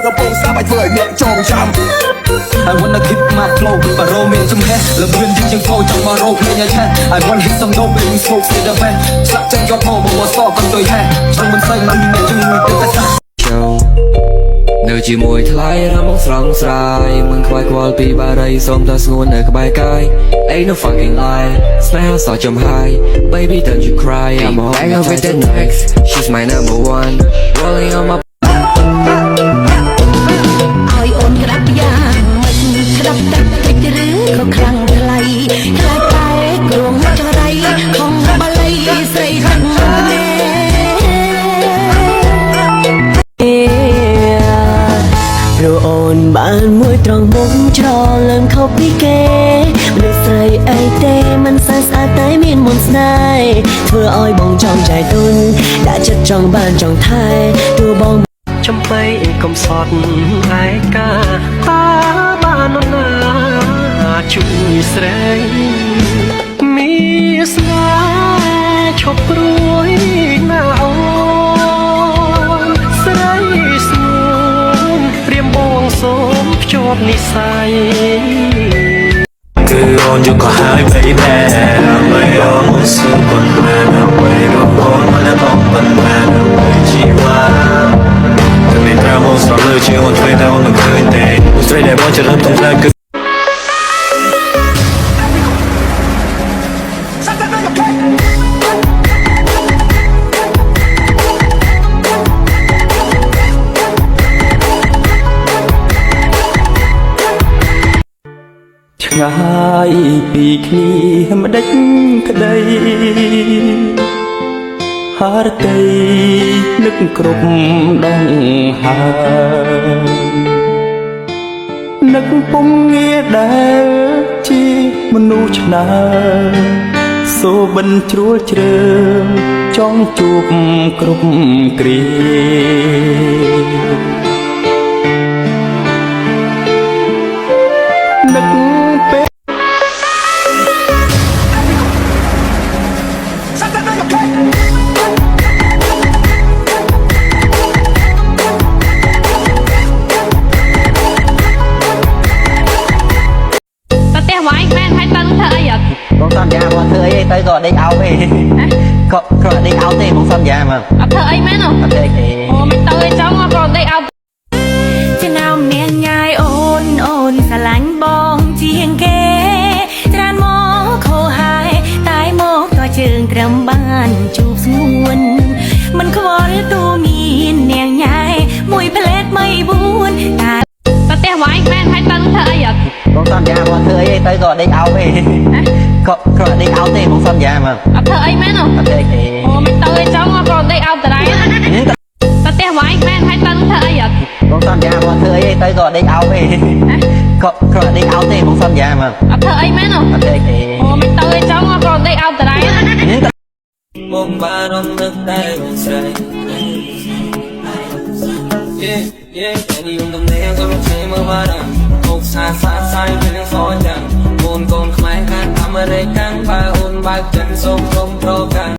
កំពុងស្ដាប់ឲ្យធ្វើឲ្យអ្នកចងចាំ I wanna keep my flow បារោមានចំហេះលំរៀនជាងហ្វូចង់មករោគ្នាញ៉ាឆេះ I want hit some dope and smoke see the best ស្លាប់ចឹងយកមកមកសកុំទុយហេះចង់មិនស្អីមិនមានជឹងមានតែសានៅជាមួយថ្លៃរំងស្រងស្រាយមិនខ្វាយខ្វល់ពីបារីសូមតែស្ងួននៅក្បែរកាយ Ain't no fucking lie ស្នេហាសោះចំហាយ Baby don't you cry I'm all back with the next She's my number one Rolling on my ឲ្យអូនក្តាប់យ៉ាងមិនក្តាប់តែតិចឬក៏ខ្លាំងថ្លៃខ្លាចតែគ្រងចរៃខំបាលីស្រីរឹងណែព្រោះអូនបានមួយត្រង់មុំច្រឡឹងខុសពីគេមនុស្សស្រីអីទេមិនស្អាតស្អាតតែមានមន្តស្នេហ៍ធ្វើឲ្យបងចង់ចែកទុនដាក់ចិត្តចង់បានចង់ថែទោះបងចំបីកុំសត់ឯកាតាបានណាជួយស្រីមានស្នេហ៍ឈប់ព្រួយណាអូនស្រីស្ងួនព្រាមបងសូមភ្ជាប់និស័យគឺអូនយកក៏ហើយ baby ដើម្បីអូនសុខប៉ុណ្ណាដើម្បីអូនមិនต้องប៉ុណ្ណាដើម្បីជីវ៉ាតែមានតែមកស្រលើជាអូនធ្វើតែអូនមិនឃើញទេស្រីដែលបងចរំទុំតែគឺឆ្ងាយពីគ្នាម្ដេចក្ដីហារតីនឹកគ្រប់ដងហើយនឹកពុំងាដែលជាមនុស្សឆ្នើសូបិនជ្រួលជ្រើចង់ជួបគ្រប់គ្រានឹកពេលបងសន្យាមកធ្វើអីទៅក៏ដេកអោទេក៏គ្រាន់ដេកអោទេបងសន្យាមកអត់ធ្វើអីមែនអត់ទេអូមិនទៅអីចឹងគ្រាន់ដេកអោជាណៅម្នាក់ញ៉ាយអូនស្រឡាញ់បងជាងគេច្រានមកខោហើយតែមកក៏ជើងក្រឹមបានជួបស្ងួនមិនខ្វល់ទូមាននាងញ៉ាយមួយផ្លែតមិនបួនតាប្រទេសវាយមែនហើយទៅធ្វើអីអត់បងសន្យាមកធ្វើអីទៅក៏ដេកអោទេក៏គ្រាន់ដេកអោទេបងសន្យាមកអត់ធ្វើអីមែនអត់ទេអូមិនទៅអីចឹងគ្រាន់ដេកអោតរ៉ៃប្រទេសវាយមែនហើយទៅធ្វើអីអត់បងសន្យាមកធ្វើអីទៅក៏ដេកអោទេក៏គ្រាន់ដេកអោទេបងសន្យាមកអត់ធ្វើអីមែនអត់ទេអូមិនទៅអីចឹងគ្រាន់ដេកអោតរ៉ៃបងបានរំលឹកតែស្រីតែនេះខ្ញុំទំនេរក៏មិនឆ្ងាយមើលបានអូនសាយពេលនឹងសចាំអូនកូនខ្មែរខាងអាមេរិកខាងបើអូនបើកចិនសូមក្រុមប្រកាន់